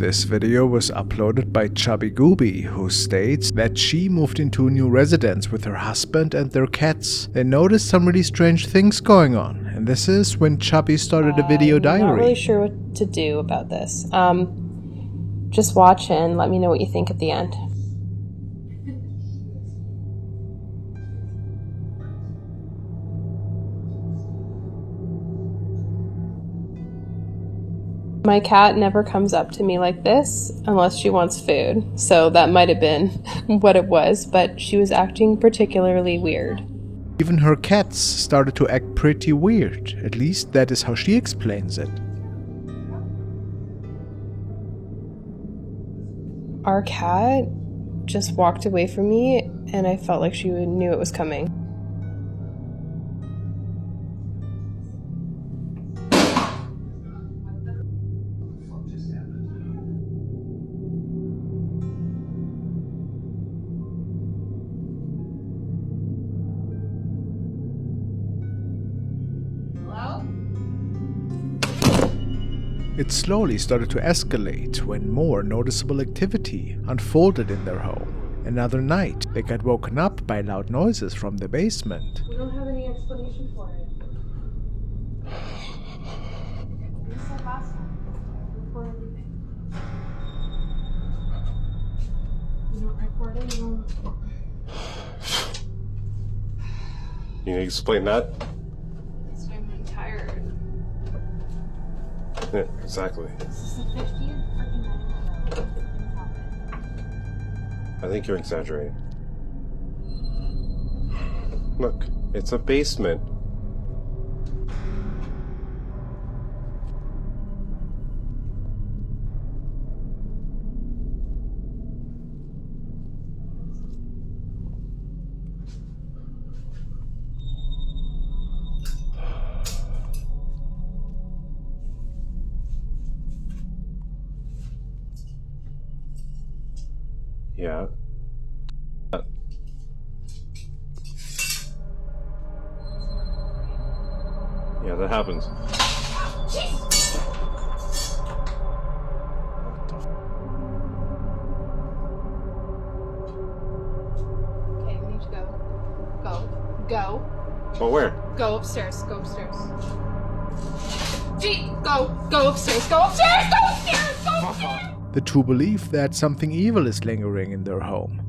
This video was uploaded by Chubby Gooby, who states that she moved into a new residence with her husband and their cats. They noticed some really strange things going on, and this is when Chubby started a video diary. I'm not really sure what to do about this. Just watch and let me know what you think at the end. My cat never comes up to me like this unless she wants food, so that might have been what it was, but she was acting particularly weird. Even her cats started to act pretty weird, at least that is how she explains it. Our cat just walked away from me and I felt like she knew it was coming. It slowly started to escalate when more noticeable activity unfolded in their home. Another night, they got woken up by loud noises from the basement. We don't have any explanation for it. You said last time, record everything. You don't record it, you don't... You can explain that? I'm tired. Yeah, exactly. This is the 50th freaking night that things happen. I think you're exaggerating. Look, it's a basement. Yeah. Yeah, that happens. Okay, we need to go. Go. Well, where? Go upstairs. Go upstairs. Gee, go upstairs. Go upstairs. Go upstairs. Go upstairs. The two believe that something evil is lingering in their home.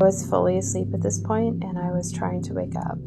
I was fully asleep at this point and I was trying to wake up.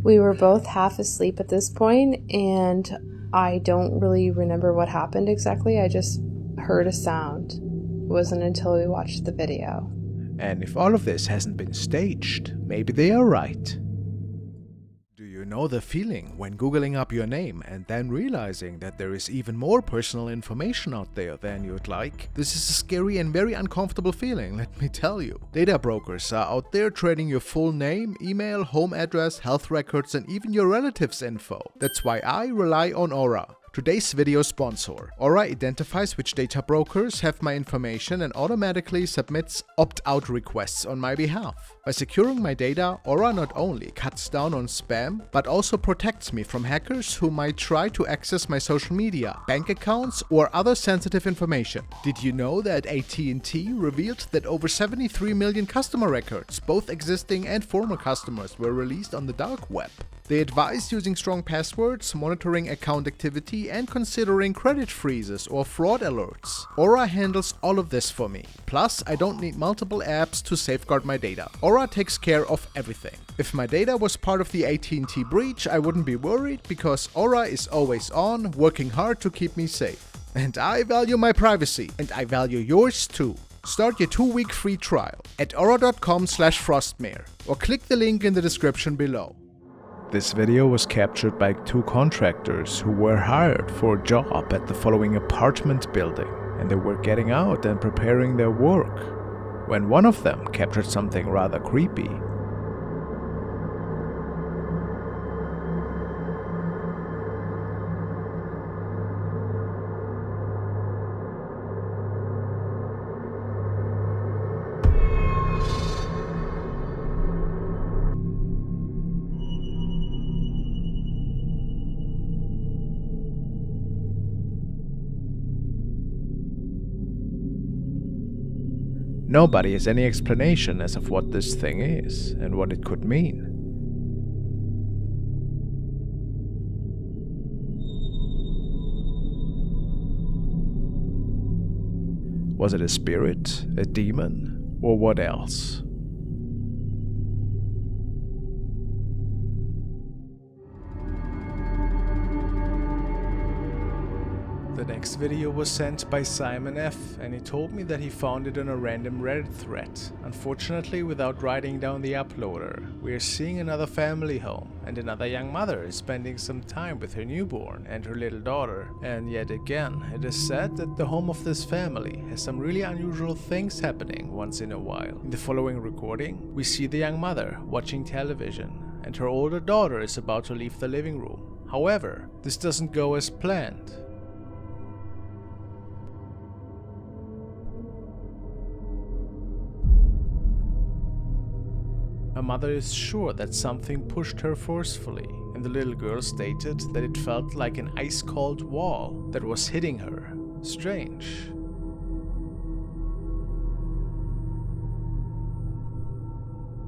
We were both half asleep at this point, and I don't really remember what happened exactly. I just heard a sound. It wasn't until we watched the video. And if all of this hasn't been staged, maybe they are right. Do you know the feeling when Googling up your name and then realizing that there is even more personal information out there than you'd like? This is a scary and very uncomfortable feeling, let me tell you. Data brokers are out there trading your full name, email, home address, health records, and even your relatives' info. That's why I rely on Aura. Today's video sponsor. Aura identifies which data brokers have my information and automatically submits opt-out requests on my behalf. By securing my data, Aura not only cuts down on spam, but also protects me from hackers who might try to access my social media, bank accounts, or other sensitive information. Did you know that AT&T revealed that over 73 million customer records, both existing and former customers, were released on the dark web? They advise using strong passwords, monitoring account activity, and considering credit freezes or fraud alerts. Aura handles all of this for me. Plus, I don't need multiple apps to safeguard my data. Aura takes care of everything. If my data was part of the AT&T breach, I wouldn't be worried because Aura is always on, working hard to keep me safe. And I value my privacy, and I value yours too. Start your 2-week free trial at aura.com/frostmare or click the link in the description below. This video was captured by 2 contractors who were hired for a job at the following apartment building, and they were getting out and preparing their work when one of them captured something rather creepy. Nobody has any explanation as of what this thing is and what it could mean. Was it a spirit, a demon, or what else? The next video was sent by Simon F, and he told me that he found it on a random Reddit thread. Unfortunately, without writing down the uploader, we are seeing another family home, and another young mother is spending some time with her newborn and her little daughter. And yet again, it is said that the home of this family has some really unusual things happening once in a while. In the following recording, we see the young mother watching television, and her older daughter is about to leave the living room. However, this doesn't go as planned. Her mother is sure that something pushed her forcefully, and the little girl stated that it felt like an ice-cold wall that was hitting her. Strange.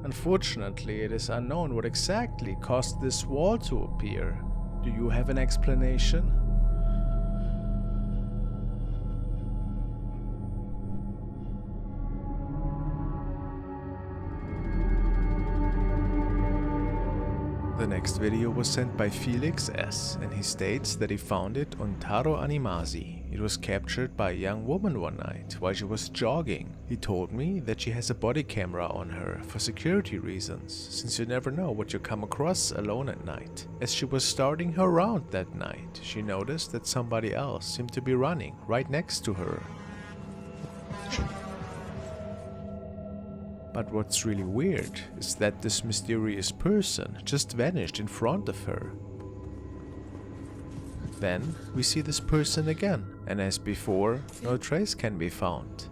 Unfortunately, it is unknown what exactly caused this wall to appear. Do you have an explanation? The next video was sent by Felix S, and he states that he found it on Taro Animasi. It was captured by a young woman one night while she was jogging. He told me that she has a body camera on her for security reasons, since you never know what you come across alone at night. As she was starting her round that night, she noticed that somebody else seemed to be running right next to her. But what's really weird is that this mysterious person just vanished in front of her. Then we see this person again, and as before, no trace can be found.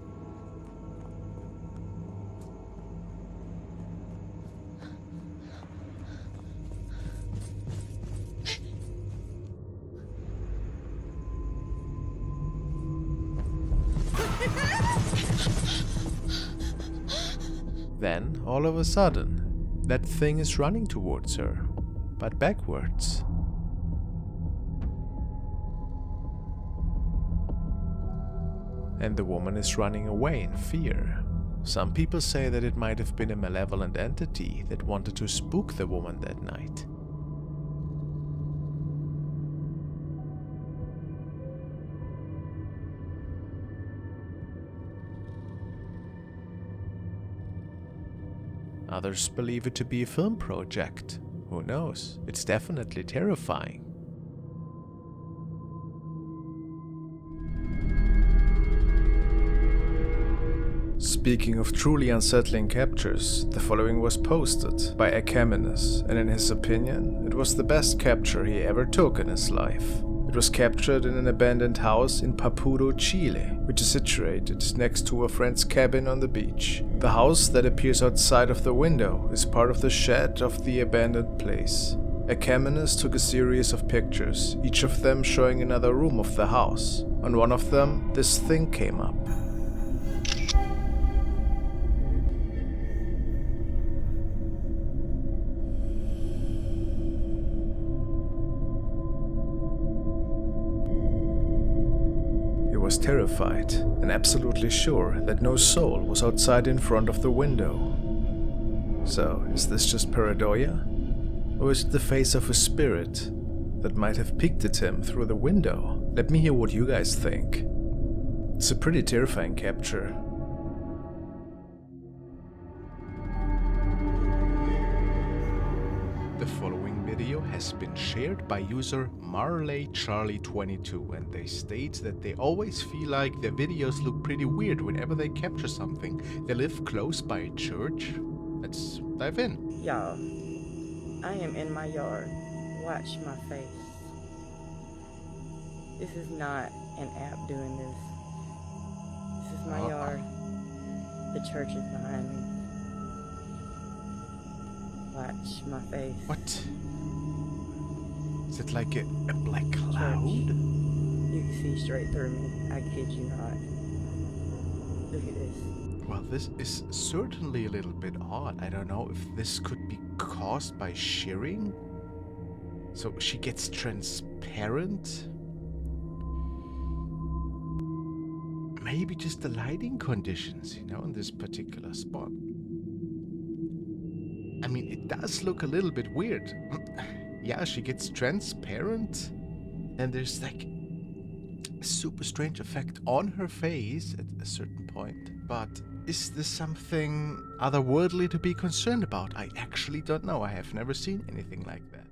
Then, all of a sudden, that thing is running towards her, but backwards. And the woman is running away in fear. Some people say that it might have been a malevolent entity that wanted to spook the woman that night. Others believe it to be a film project. Who knows? It's definitely terrifying. Speaking of truly unsettling captures, the following was posted by Akaminus, and in his opinion, it was the best capture he ever took in his life. It was captured in an abandoned house in Papuro, Chile, which is situated next to a friend's cabin on the beach. The house that appears outside of the window is part of the shed of the abandoned place. Akaminus took a series of pictures, each of them showing another room of the house. On one of them, this thing came up. terrified and absolutely sure that no soul was outside in front of the window. So, is this just pareidoia? Or is it the face of a spirit that might have peeked at him through the window? Let me hear what you guys think. It's a pretty terrifying capture. The following video has been shared by user MarleyCharlie22, and they state that they always feel like their videos look pretty weird whenever they capture something. They live close by a church. Let's dive in. Y'all, I am in my yard. Watch my face. This is not an app doing this. This is my yard. The church is behind me. Watch my face. What? Is it like a black cloud? Church. You can see straight through me. I kid you not. Look at this. Well, this is certainly a little bit odd. I don't know if this could be caused by shearing. So she gets transparent. Maybe just the lighting conditions, you know, in this particular spot. I mean, it does look a little bit weird. Yeah, she gets transparent, and there's like a super strange effect on her face at a certain point. But is this something otherworldly to be concerned about? I actually don't know. I have never seen anything like that.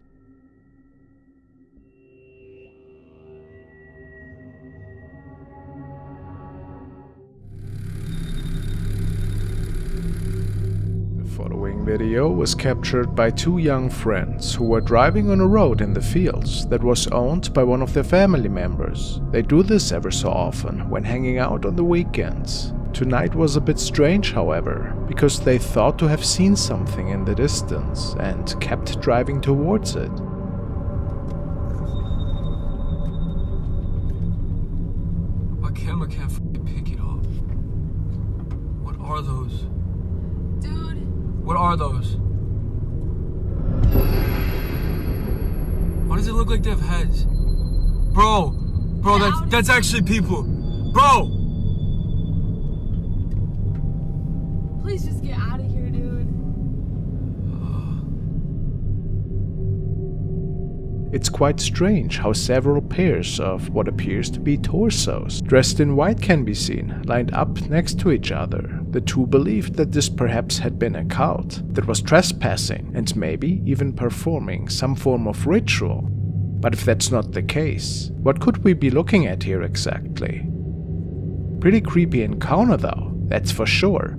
The following video was captured by two young friends who were driving on a road in the fields that was owned by one of their family members. They do this ever so often when hanging out on the weekends. Tonight was a bit strange, however, because they thought to have seen something in the distance and kept driving towards it. My camera can't f***ing pick it up. What are those? Dude. What are those? Why does it look like they have heads? Bro, that's actually people. Bro! Please just get out of here, dude. It's quite strange how several pairs of what appears to be torsos, dressed in white, can be seen, lined up next to each other. The two believed that this perhaps had been a cult that was trespassing and maybe even performing some form of ritual. But if that's not the case, what could we be looking at here exactly? Pretty creepy encounter though, that's for sure.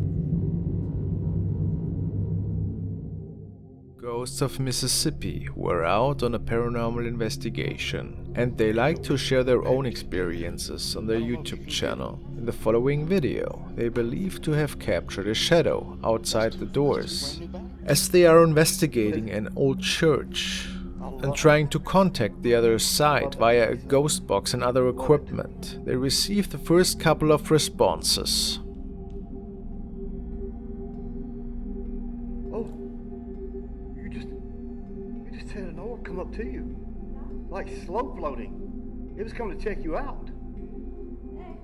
Ghosts of Mississippi were out on a paranormal investigation, and they like to share their own experiences on their YouTube channel. In the following video, they believe to have captured a shadow outside the doors. As they are investigating an old church and trying to contact the other side via a ghost box and other equipment, they receive the first couple of responses. Had an orb come up to you, like slow floating. It was coming to check you out.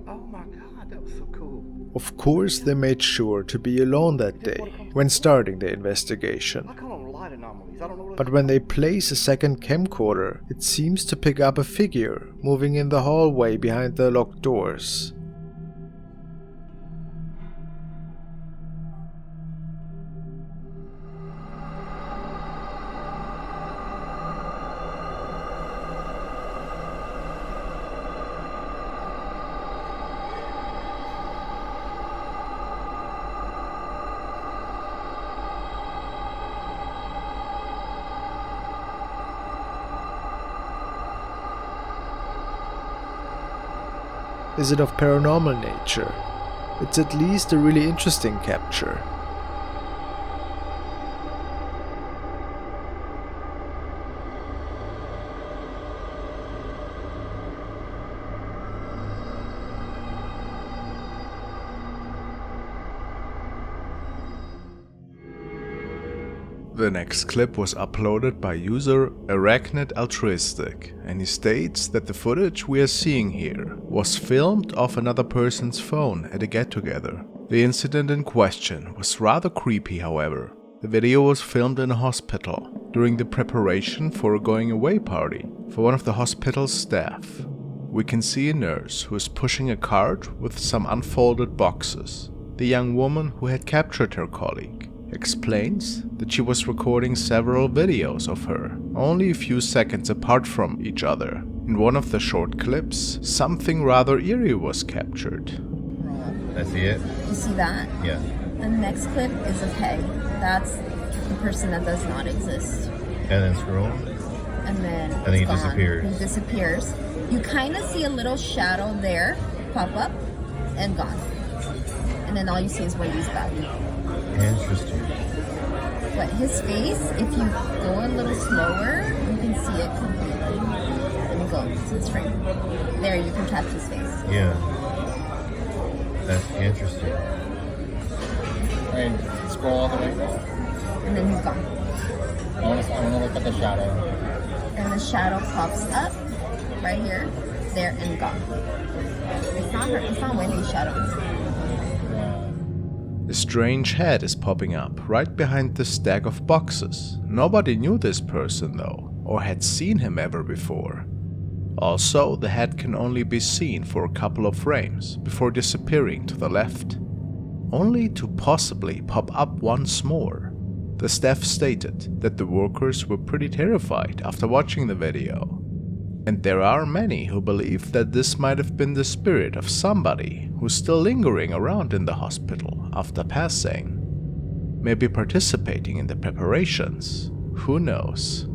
Oh my God, that was so cool. Of course, they made sure to be alone that day when starting the investigation. I call them light anomalies. I don't know what. But when they place a second camcorder, it seems to pick up a figure moving in the hallway behind the locked doors. Is it of paranormal nature? It's at least a really interesting capture. The next clip was uploaded by user Arachnid Altruistic, and he states that the footage we are seeing here was filmed off another person's phone at a get-together. The incident in question was rather creepy, however. The video was filmed in a hospital during the preparation for a going-away party for one of the hospital's staff. We can see a nurse who is pushing a cart with some unfolded boxes. The young woman who had captured her colleague explains that she was recording several videos of her, only a few seconds apart from each other. In one of the short clips, something rather eerie was captured. I see it. You see that? Yeah. The next clip is of Hay. That's the person that does not exist. And then scroll. And then he gone. disappears. He disappears. You kind of see a little shadow there pop up and gone. And then all you see is Wendy's body. Interesting. But his face, if you go a little slower, you can see it completely. Let me go to this frame. There, you can catch his face. Yeah. That's interesting. And scroll all the way. And then he's gone. I want to look at the shadow. And the shadow pops up right here, there, and gone. It's not her. It's not Wendy's shadow. A strange head is popping up right behind the stack of boxes. Nobody knew this person though, or had seen him ever before. Also, the head can only be seen for a couple of frames before disappearing to the left, only to possibly pop up once more. The staff stated that the workers were pretty terrified after watching the video. And there are many who believe that this might have been the spirit of somebody who's still lingering around in the hospital after passing. Maybe participating in the preparations. Who knows?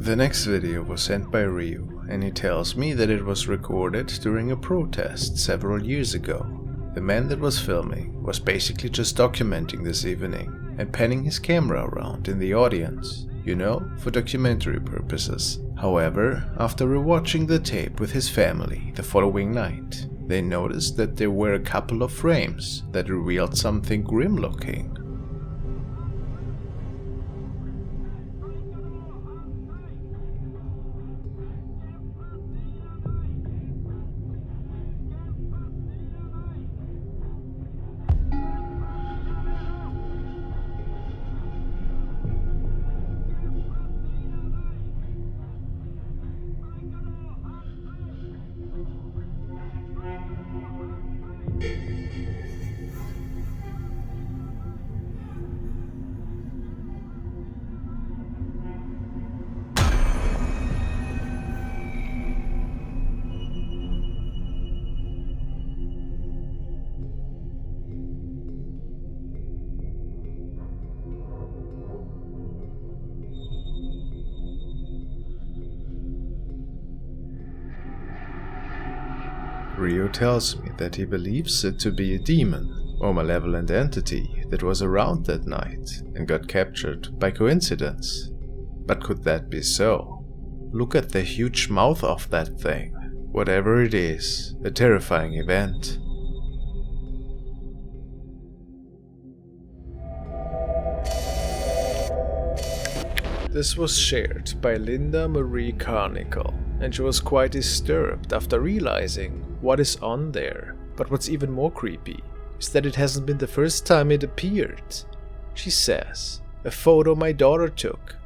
The next video was sent by Ryu, and he tells me that it was recorded during a protest several years ago. The man that was filming was basically just documenting this evening and panning his camera around in the audience, you know, for documentary purposes. However, after rewatching the tape with his family the following night, they noticed that there were a couple of frames that revealed something grim looking. Rio tells me that he believes it to be a demon or malevolent entity that was around that night and got captured by coincidence. But could that be so? Look at the huge mouth of that thing. Whatever it is, a terrifying event. This was shared by Linda Marie Carnicle, and she was quite disturbed after realizing what is on there. But what's even more creepy is that it hasn't been the first time it appeared. She says, a photo my daughter took.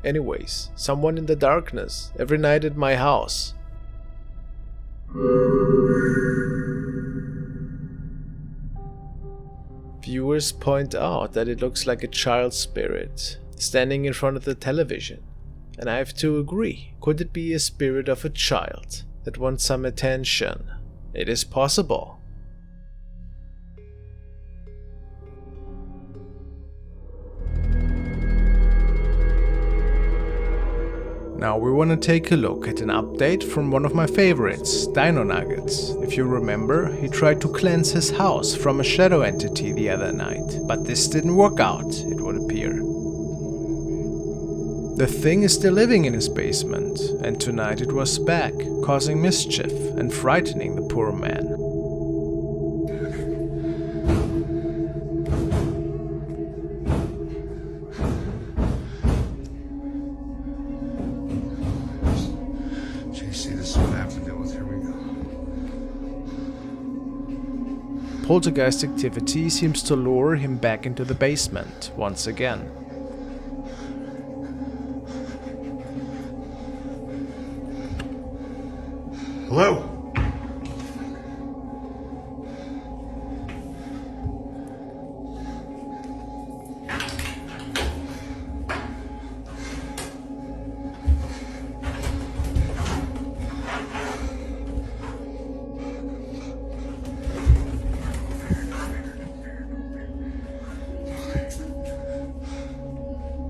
Anyways, someone in the darkness every night at my house. Viewers point out that it looks like a child spirit standing in front of the television, and I have to agree. Could it be a spirit of a child that wants some attention? It is possible. Now we want to take a look at an update from one of my favorites, Dino Nuggets. If you remember, he tried to cleanse his house from a shadow entity the other night, but this didn't work out, it would appear. The thing is still living in his basement, and tonight it was back, causing mischief and frightening the poor man. JC, this is what I have to deal with. Here we go. Poltergeist activity seems to lure him back into the basement once again. Hello?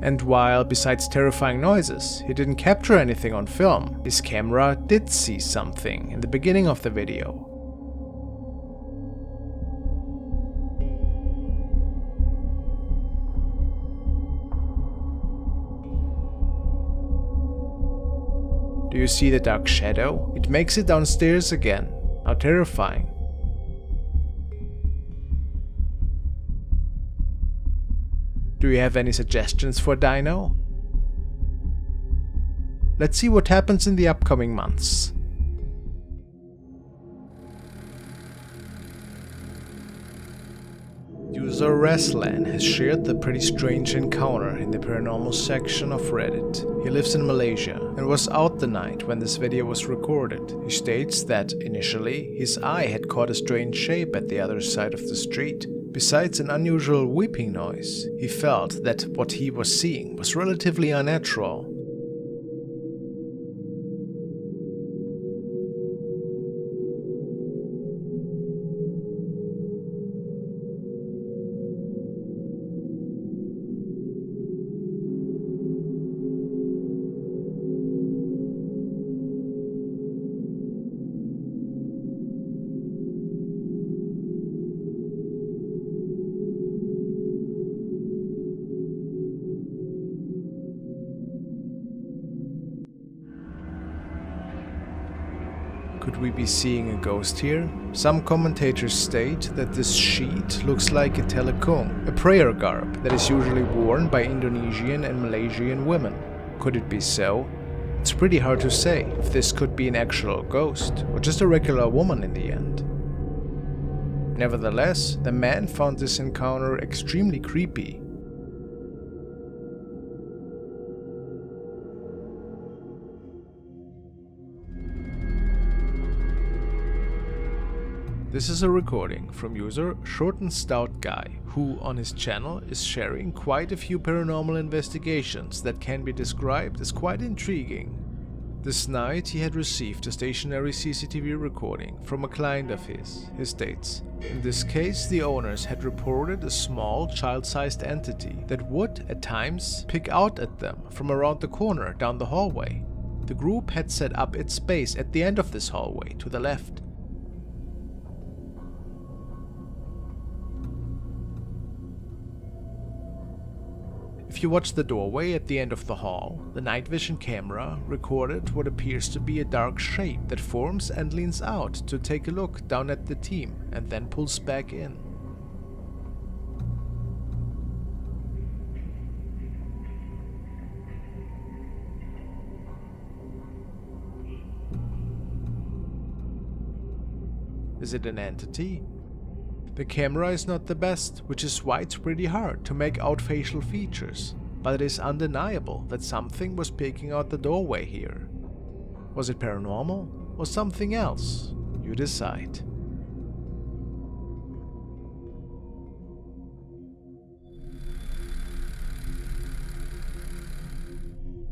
And while, besides terrifying noises, he didn't capture anything on film, his camera did see something in the beginning of the video. Do you see the dark shadow? It makes it downstairs again. How terrifying. Do you have any suggestions for Dino? Let's see what happens in the upcoming months. User Reslan has shared the pretty strange encounter in the paranormal section of Reddit. He lives in Malaysia and was out the night when this video was recorded. He states that initially his eye had caught a strange shape at the other side of the street. Besides an unusual weeping noise, he felt that what he was seeing was relatively unnatural. Could we be seeing a ghost here? Some commentators state that this sheet looks like a telekung, a prayer garb that is usually worn by Indonesian and Malaysian women. Could it be so? It's pretty hard to say if this could be an actual ghost or just a regular woman in the end. Nevertheless, the man found this encounter extremely creepy. This is a recording from user Short and Stout Guy, who on his channel is sharing quite a few paranormal investigations that can be described as quite intriguing. This night he had received a stationary CCTV recording from a client of his. He states, in this case the owners had reported a small child-sized entity that would at times pick out at them from around the corner down the hallway. The group had set up its base at the end of this hallway to the left. If you watch the doorway at the end of the hall, the night vision camera recorded what appears to be a dark shape that forms and leans out to take a look down at the team and then pulls back in. Is it an entity? The camera is not the best, which is why it's pretty hard to make out facial features, but it is undeniable that something was peeking out the doorway here. Was it paranormal or something else? You decide.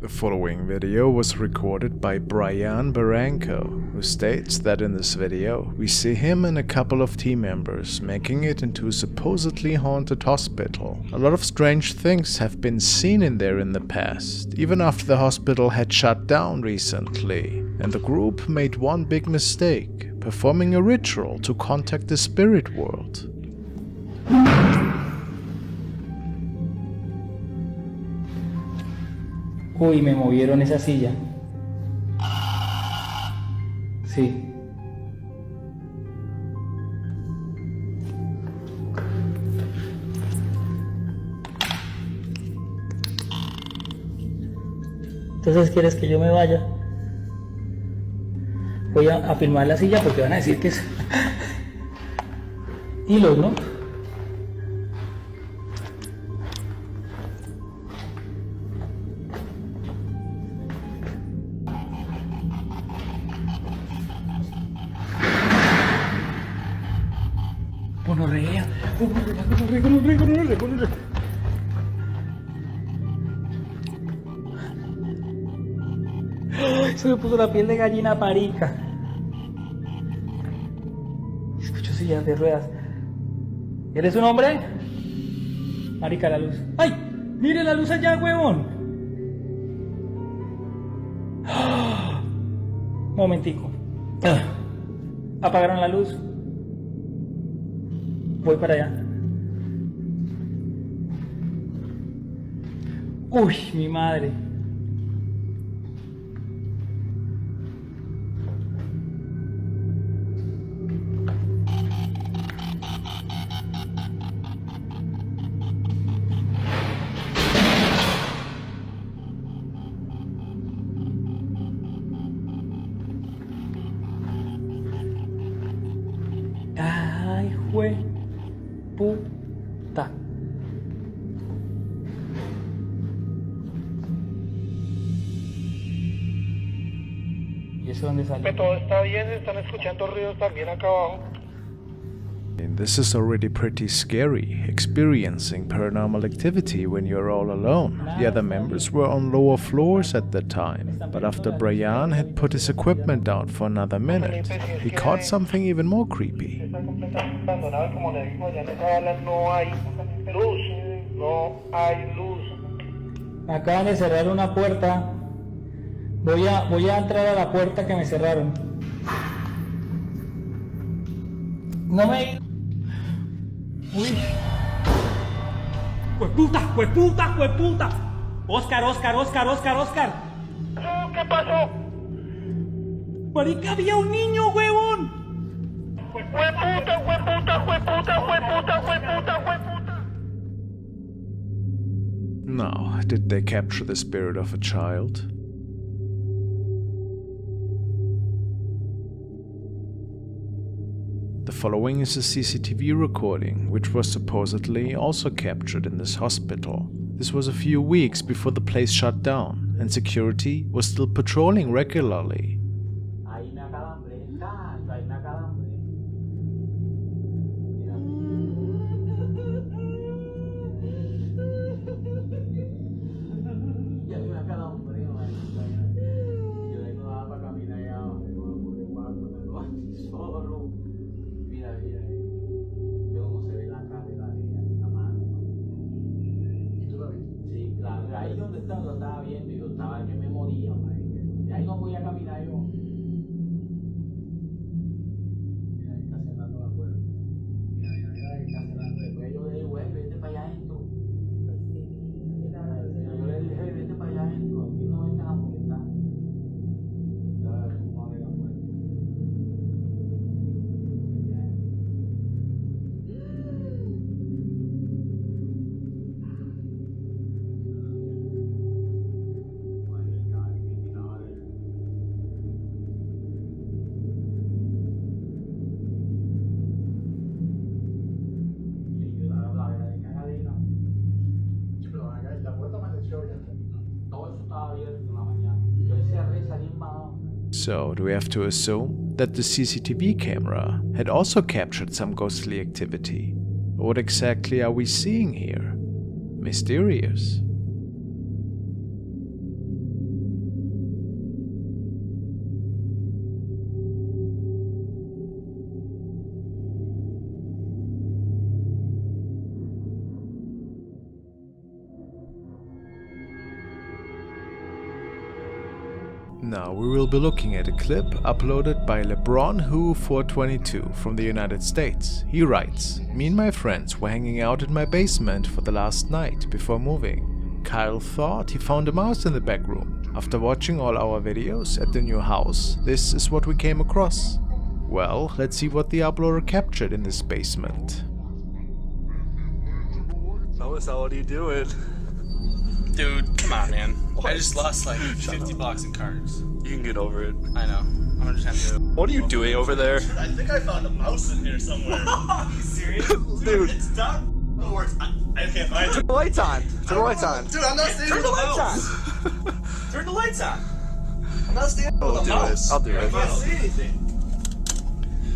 The following video was recorded by Brian Barranco, who states that in this video we see him and a couple of team members making it into a supposedly haunted hospital. A lot of strange things have been seen in there in the past, even after the hospital had shut down recently, and the group made one big mistake, performing a ritual to contact the spirit world. Uy, me movieron esa silla. Sí. Entonces, ¿quieres que yo me vaya? Voy a filmar la silla porque van a decir que es hilos, ¿no? Gonorrea. Se me puso la piel de gallina parica. Escucho sillas de ruedas. ¿Eres un hombre? Marica, la luz. ¡Ay! ¡Mire la luz allá, huevón! Momentico. Apagaron la luz. Voy para allá. Uy, mi madre. Ay, jue puta. ¿Y eso dónde sale? Todo está bien, están escuchando ruidos también acá abajo. And this is already pretty scary, experiencing paranormal activity when you're all alone. The other members were on lower floors at the time, but after Brian had put his equipment down for another minute, he caught something even more creepy. Está completamente abandonado, como le digo, allá en esa ala no hay luz, no hay luz. Me acaban de cerrar una puerta. Voy a entrar a la puerta que me cerraron. No me... Uy. ¡Jueputa! ¡Jueputa! ¡Jueputa! Oscar. ¿Qué pasó? Marica, había un niño, huevón. ¡Jueputa! Now, did they capture the spirit of a child? The following is a CCTV recording, which was supposedly also captured in this hospital. This was a few weeks before the place shut down, and security was still patrolling regularly. Ahí donde lo estaba viendo y yo estaba que me moría, y ahí no podía caminar yo. Mira, ahí está cerrando la puerta. Mira, ahí está cerrando. Después yo le dije, güey, vete para allá adentro. Yo le dije, vete para allá adentro, aquí no vengas a molestar. Ya, vamos a ver la puerta. So, do we have to assume that the CCTV camera had also captured some ghostly activity? What exactly are we seeing here? Mysterious. Now we will be looking at a clip uploaded by LeBronWho422 from the United States. He writes, "Me and my friends were hanging out in my basement for the last night before moving. Kyle thought he found a mouse in the back room. After watching all our videos at the new house, this is what we came across. Well, let's see what the uploader captured in this basement. What are you doing? Dude, come on, man. I just lost like 50 bucks in cards. You can get over it. I know. I'm gonna just have to. What are you doing over there? I think I found a mouse in here somewhere. Are you serious? Dude. It's done. No worries. I can't find it. Turn the lights on. Turn the lights on. Dude, I'm not standing Turn the with a lights mouse. on. Turn the lights on. I'm not standing with I'll a do mouse. this. I'll do I it. can't see anything.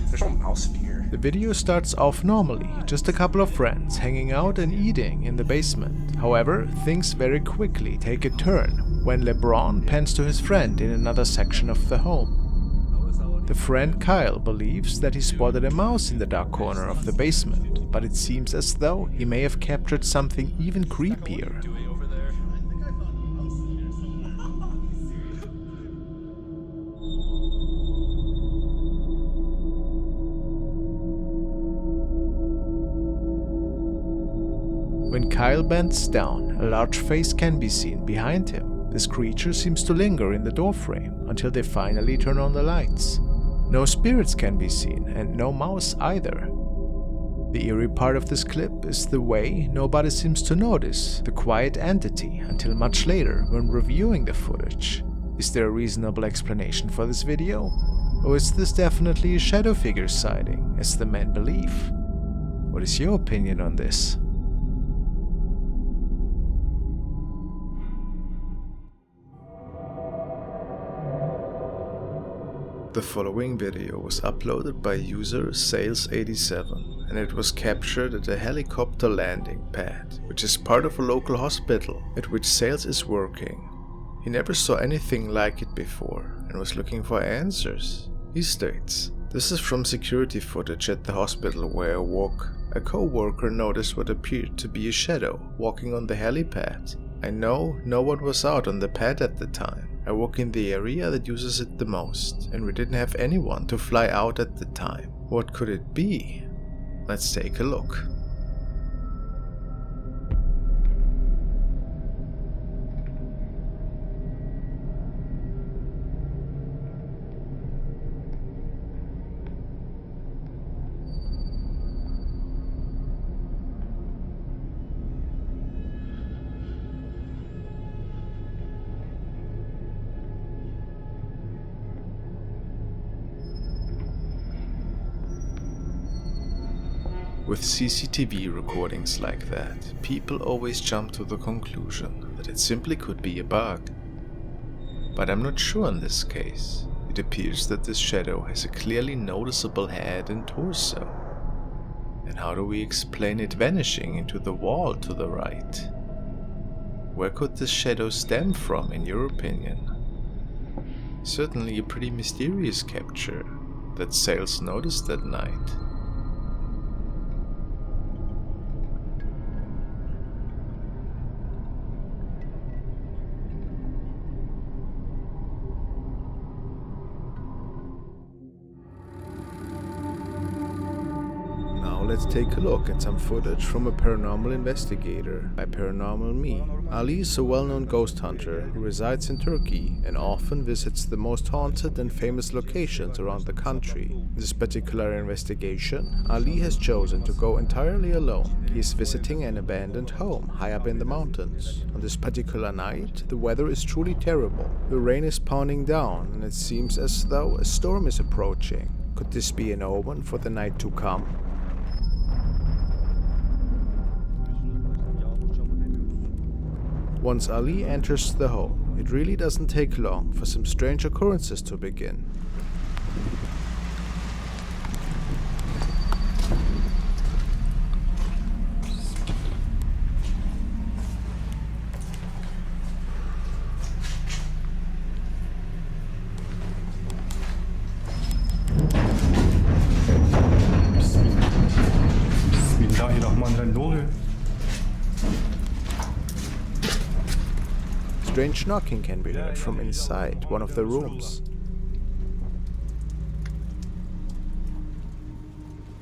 There's no mouse in here. The video starts off normally, just a couple of friends hanging out and eating in the basement. However, things very quickly take a turn when LeBron pans to his friend in another section of the home. The friend Kyle believes that he spotted a mouse in the dark corner of the basement, but it seems as though he may have captured something even creepier. When Kyle bends down, a large face can be seen behind him. This creature seems to linger in the doorframe until they finally turn on the lights. No spirits can be seen, and no mouse either. The eerie part of this clip is the way nobody seems to notice the quiet entity until much later when reviewing the footage. Is there a reasonable explanation for this video? Or is this definitely a shadow figure sighting, as the men believe? What is your opinion on this? The following video was uploaded by user Sales87 and it was captured at a helicopter landing pad, which is part of a local hospital at which Sales is working. He never saw anything like it before and was looking for answers. He states, "This is from security footage at the hospital where I work. A co-worker noticed what appeared to be a shadow walking on the helipad. I know no one was out on the pad at the time. I work in the area that uses it the most, and we didn't have anyone to fly out at the time. What could it be? Let's take a look." With CCTV recordings like that, people always jump to the conclusion that it simply could be a bug. But I'm not sure in this case. It appears that this shadow has a clearly noticeable head and torso. And how do we explain it vanishing into the wall to the right? Where could this shadow stem from, in your opinion? Certainly a pretty mysterious capture that Sales noticed that night. Let's take a look at some footage from a paranormal investigator by Paranormal Me. Ali is a well-known ghost hunter who resides in Turkey and often visits the most haunted and famous locations around the country. In this particular investigation, Ali has chosen to go entirely alone. He is visiting an abandoned home high up in the mountains. On this particular night, the weather is truly terrible. The rain is pounding down and it seems as though a storm is approaching. Could this be an omen for the night to come? Once Ali enters the home, it really doesn't take long for some strange occurrences to begin. Strange knocking can be heard from inside one of the rooms.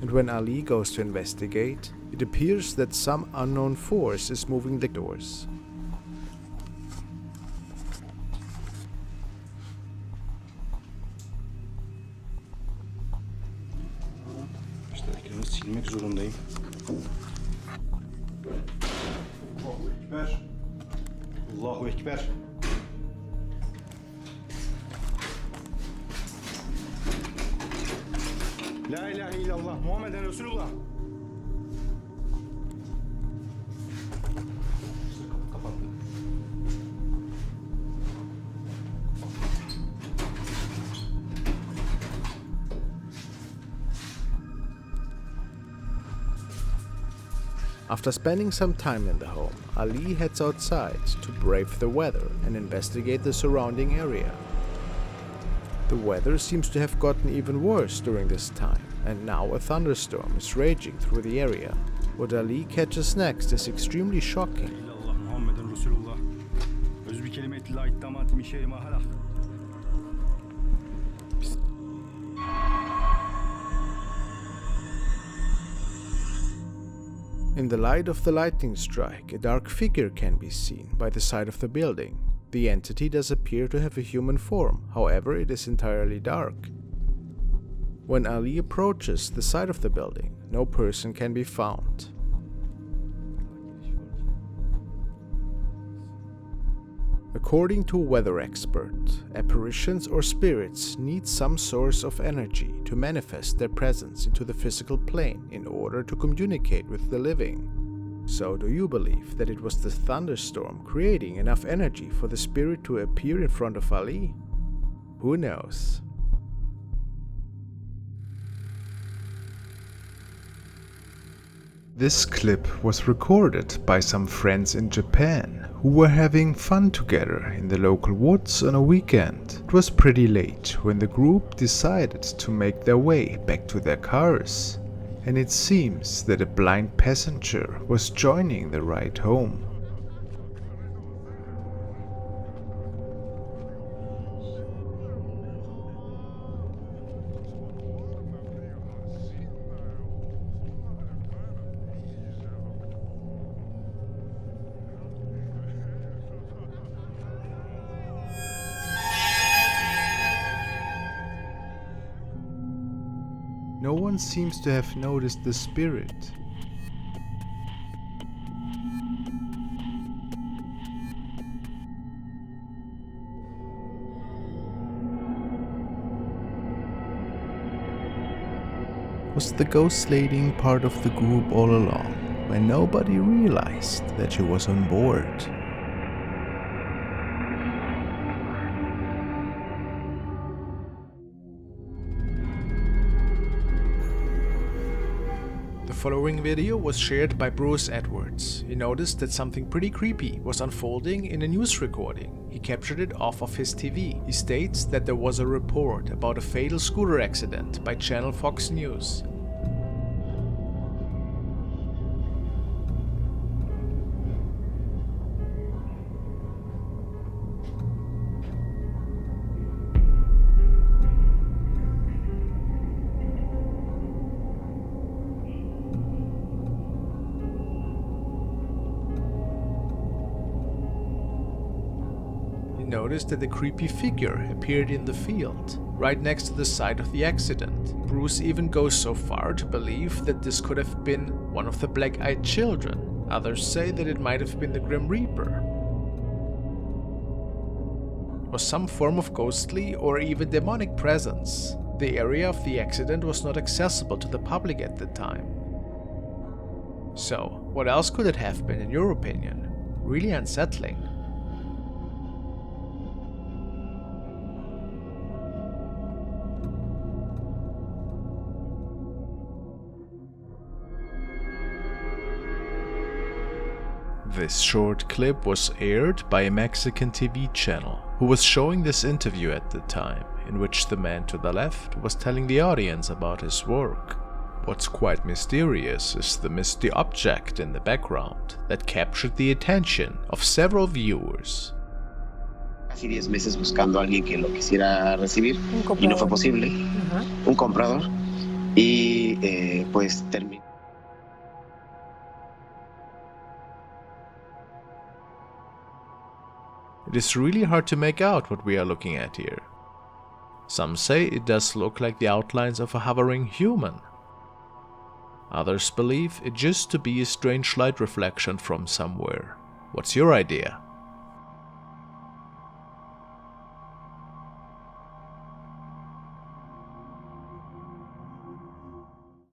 And when Ali goes to investigate, it appears that some unknown force is moving the doors. Bunu silmek zorundayım. Allahu Ekber. Allahu Ekber. La ilahe illallah Muhammeden Resulullah. Kapattı. After spending some time in the home, Ali heads outside to brave the weather and investigate the surrounding area. The weather seems to have gotten even worse during this time, and now a thunderstorm is raging through the area. What Ali catches next is extremely shocking. Allah Muhammeden Resulullah. Özü bir kelimeti la ittamat mi şey mahala. In the light of the lightning strike, a dark figure can be seen by the side of the building. The entity does appear to have a human form, however it is entirely dark. When Ali approaches the side of the building, no person can be found. According to a weather expert, apparitions or spirits need some source of energy to manifest their presence into the physical plane in order to communicate with the living. So do you believe that it was the thunderstorm creating enough energy for the spirit to appear in front of Ali? Who knows? This clip was recorded by some friends in Japan who were having fun together in the local woods on a weekend. It was pretty late when the group decided to make their way back to their cars, and it seems that a blind passenger was joining the ride home. No one seems to have noticed the spirit. Was the ghost lady part of the group all along, when nobody realized that she was on board? The following video was shared by Bruce Edwards. He noticed that something pretty creepy was unfolding in a news recording. He captured it off of his TV. He states that there was a report about a fatal scooter accident by channel Fox News. Noticed that a creepy figure appeared in the field, right next to the site of the accident. Bruce even goes so far to believe that this could have been one of the black-eyed children. Others say that it might have been the Grim Reaper, or some form of ghostly or even demonic presence. The area of the accident was not accessible to the public at the time. So, what else could it have been in your opinion? Really unsettling. This short clip was aired by a Mexican TV channel who was showing this interview at the time, in which the man to the left was telling the audience about his work. What's quite mysterious is the misty object in the background that captured the attention of several viewers. Casi 10 meses buscando a alguien que lo quisiera recibir y no fue posible. Un comprador y pues terminó. It is really hard to make out what we are looking at here. Some say it does look like the outlines of a hovering human. Others believe it just to be a strange light reflection from somewhere. What's your idea?